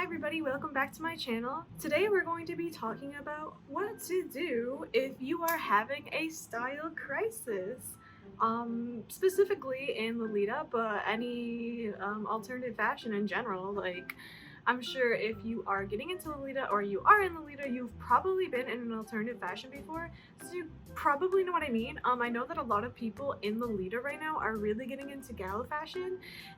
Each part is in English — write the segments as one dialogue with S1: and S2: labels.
S1: everybody, welcome back to my channel. Today we're going to be talking about what to do if you are having a style crisis. Specifically in Lolita, but any alternative fashion in general. Like, I'm sure if you are getting into Lolita or you are in Lolita, you've probably been in an alternative fashion before, so you probably know what I mean. I know that a lot of people in Lolita right now are really getting into gala fashion,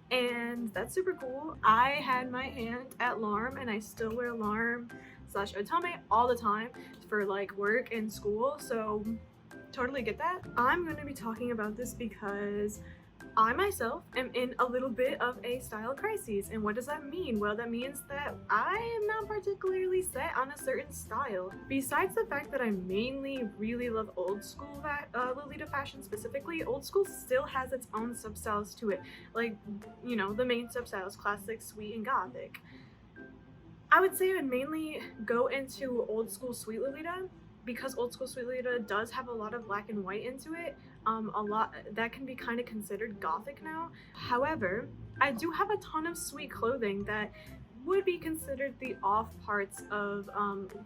S1: and that's super cool. I had my hand at Larm, and I still wear Larm slash Otome all the time for like work and school, so totally get that. I'm going to be talking about this because I myself am in a little bit of a style crisis. And what does that mean? Well, that means that I am not particularly set on a certain style. Besides the fact that I mainly really love old school Lolita fashion specifically, old school still has its own substyles to it. Like, you know, the main substyles, classic, sweet, and gothic. I would say I would mainly go into old school sweet Lolita because old school sweet Lolita does have a lot of black and white into it. A lot that can be kind of considered gothic now. However, I do have a ton of sweet clothing that would be considered the off parts of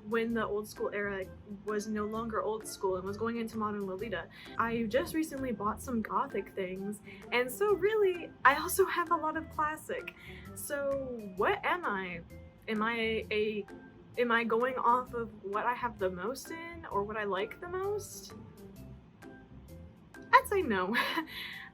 S1: when the old school era was no longer old school and was going into modern Lolita. I just recently bought some gothic things, and so really I also have a lot of classic. So what am I? Am I going off of what I have the most in or what I like the most? I'd say no.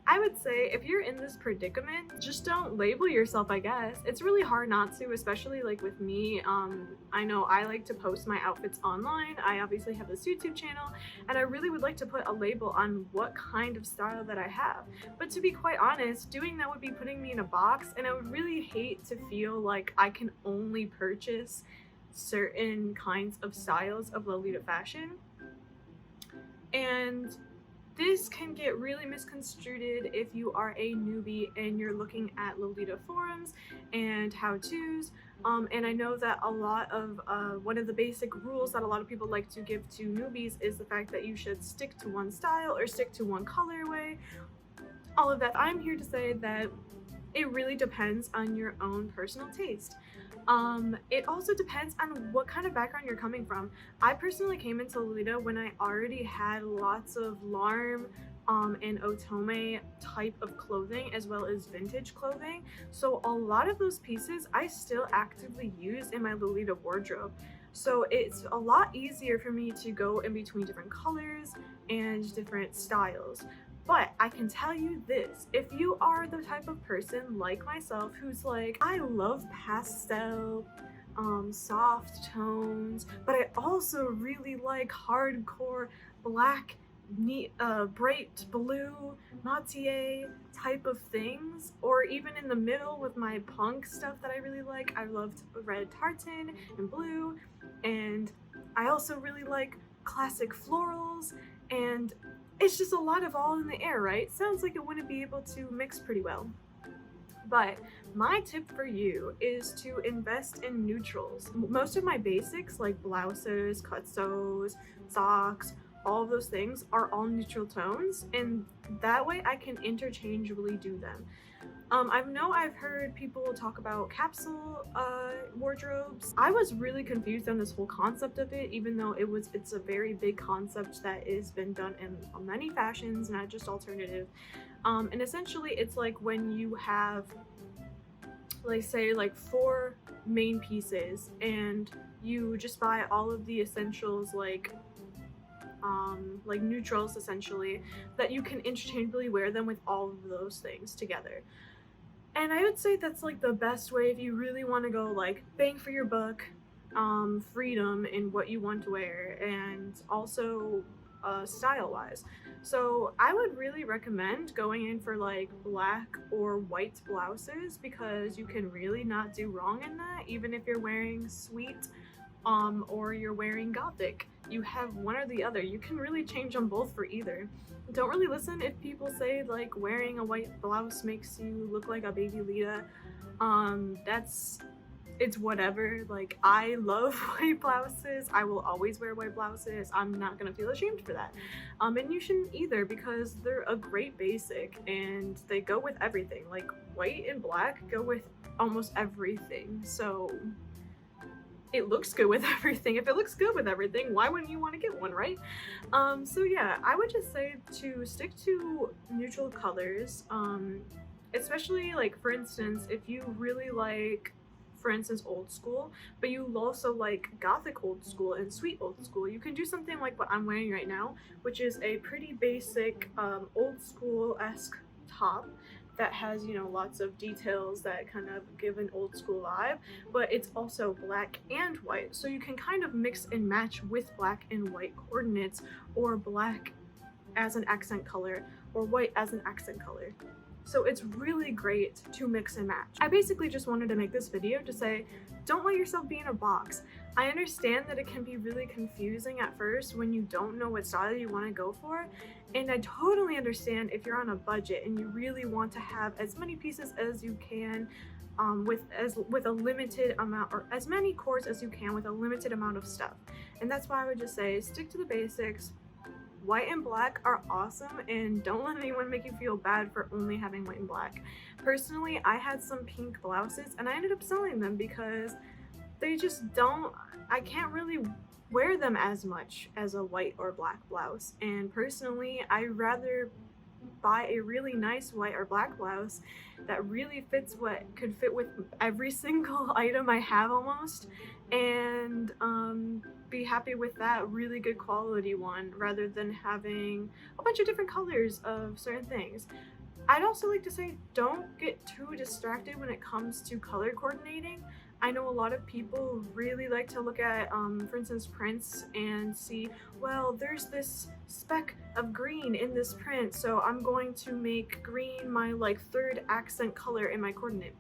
S1: I would say if you're in this predicament, just don't label yourself, I guess. It's really hard not to, especially like with me. I know I like to post my outfits online. I obviously have this YouTube channel, and I really would like to put a label on what kind of style that I have. But to be quite honest, doing that would be putting me in a box, and I would really hate to feel like I can only purchase certain kinds of styles of Lolita fashion. And this can get really misconstrued if you are a newbie and you're looking at Lolita forums and how-tos. And I know that a lot of one of the basic rules that a lot of people like to give to newbies is the fact that you should stick to one style or stick to one colorway. All of that. I'm here to say that it really depends on your own personal taste. It also depends on what kind of background you're coming from. I personally came into Lolita when I already had lots of Larm and Otome type of clothing as well as vintage clothing. So a lot of those pieces I still actively use in my Lolita wardrobe. So it's a lot easier for me to go in between different colors and different styles. But I can tell you this, if you are the type of person like myself who's like, I love pastel, soft tones, but I also really like hardcore black, bright blue, Matier type of things, or even in the middle with my punk stuff that I really like. I loved red tartan and blue, and I also really like classic florals, and it's just a lot of all in the air, right? Sounds like it wouldn't be able to mix pretty well. But my tip for you is to invest in neutrals. Most of my basics like blouses, cutsos, socks, all of those things are all neutral tones, and that way I can interchangeably do them. I've heard people talk about capsule wardrobes. I was really confused on this whole concept of it, even though it's a very big concept that has been done in many fashions, not just alternative. And essentially it's like when you have, like, say like 4 main pieces and you just buy all of the essentials like neutrals essentially, that you can interchangeably wear them with all of those things together. And I would say that's like the best way if you really want to go like bang for your buck, freedom in what you want to wear, and also style wise. So I would really recommend going in for like black or white blouses, because you can really not do wrong in that, even if you're wearing sweet or you're wearing gothic. You have one or the other. You can really change them both for either. Don't really listen if people say like wearing a white blouse makes you look like a baby Lita. It's whatever. Like, I love white blouses. I will always wear white blouses. I'm not gonna feel ashamed for that. And you shouldn't either, because they're a great basic and they go with everything. Like, white and black go with almost everything. So it looks good with everything. If it looks good with everything, why wouldn't you want to get one, right? So yeah, I would just say to stick to neutral colors, especially like for instance, if you really like, for instance, old school, but you also like gothic old school and sweet old school, you can do something like what I'm wearing right now, which is a pretty basic old school-esque top that has, you know, lots of details that kind of give an old school vibe, but it's also black and white, so you can kind of mix and match with black and white coordinates, or black as an accent color or white as an accent color. So it's really great to mix and match. I basically just wanted to make this video to say, don't let yourself be in a box. I understand that it can be really confusing at first when you don't know what style you want to go for, and I totally understand if you're on a budget and you really want to have as many pieces as you can with a limited amount, or as many cords as you can with a limited amount of stuff. And that's why I would just say stick to the basics. White and black are awesome, and don't let anyone make you feel bad for only having white and black. Personally, I had some pink blouses and I ended up selling them because they just don't, I can't really wear them as much as a white or black blouse. And personally, I'd rather buy a really nice white or black blouse that really fits what could fit with every single item I have almost, and be happy with that really good quality one rather than having a bunch of different colors of certain things. I'd also like to say, don't get too distracted when it comes to color coordinating. I know a lot of people really like to look at, for instance, prints and see, well, there's this speck of green in this print, so I'm going to make green my like third accent color in my coordinate.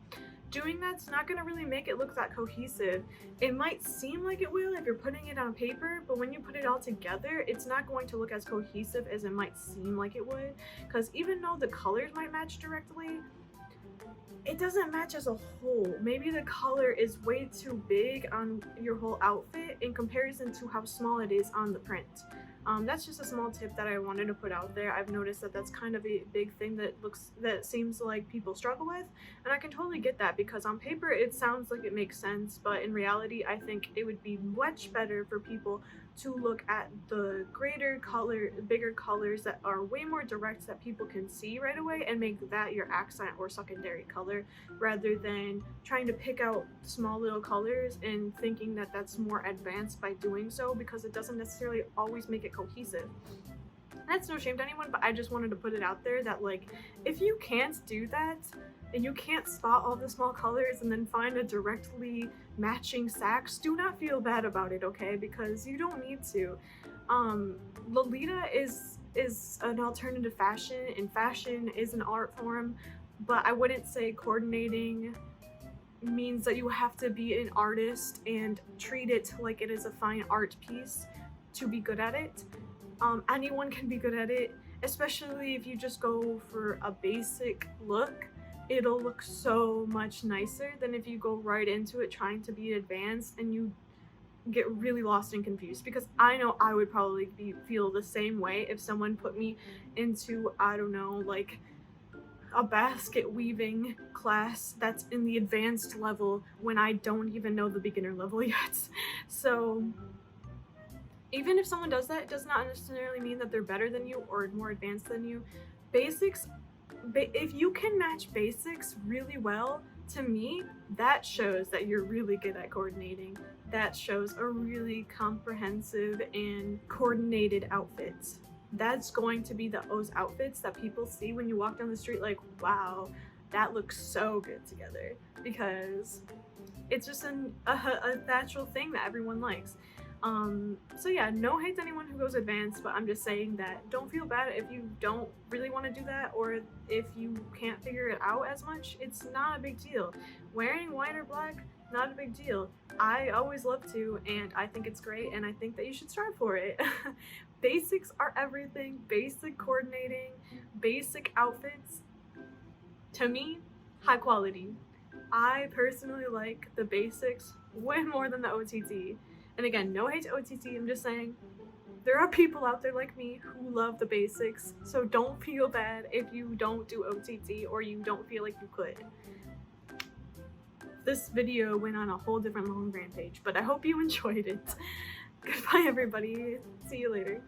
S1: Doing that's not going to really make it look that cohesive. It might seem like it will if you're putting it on paper, but when you put it all together, it's not going to look as cohesive as it might seem like it would, because even though the colors might match directly, it doesn't match as a whole. Maybe the color is way too big on your whole outfit in comparison to how small it is on the print. That's just a small tip that I wanted to put out there. I've noticed that that's kind of a big thing that seems like people struggle with, and I can totally get that, because on paper it sounds like it makes sense, but in reality I think it would be much better for people to look at the bigger colors that are way more direct that people can see right away, and make that your accent or secondary color, rather than trying to pick out small little colors and thinking that that's more advanced by doing so, because it doesn't necessarily always make it cohesive. That's no shame to anyone, but I just wanted to put it out there that, like, if you can't do that and you can't spot all the small colors and then find a directly matching sax, do not feel bad about it, okay? Because you don't need to. Lolita is an alternative fashion, and fashion is an art form, but I wouldn't say coordinating means that you have to be an artist and treat it like it is a fine art piece to be good at it. Anyone can be good at it, especially if you just go for a basic look. It'll look so much nicer than if you go right into it trying to be advanced and you get really lost and confused, because I know I would probably feel the same way if someone put me into, I don't know, like a basket weaving class that's in the advanced level when I don't even know the beginner level yet. So even if someone does that, it does not necessarily mean that they're better than you or more advanced than you. Basics, if you can match basics really well, to me, that shows that you're really good at coordinating. That shows a really comprehensive and coordinated outfit. That's going to be those outfits that people see when you walk down the street like, wow, that looks so good together, because it's just a natural thing that everyone likes. So yeah, no hate to anyone who goes advanced, but I'm just saying that don't feel bad if you don't really want to do that, or if you can't figure it out as much. It's not a big deal. Wearing white or black, not a big deal. I always love to, and I think it's great, and I think that you should strive for it. Basics are everything. Basic coordinating, basic outfits, to me, high quality. I personally like the basics way more than the OTT. And again, no hate to OTT, I'm just saying there are people out there like me who love the basics, so don't feel bad if you don't do OTT or you don't feel like you could. this video went on a whole different long rampage, but I hope you enjoyed it. Goodbye everybody, see you later.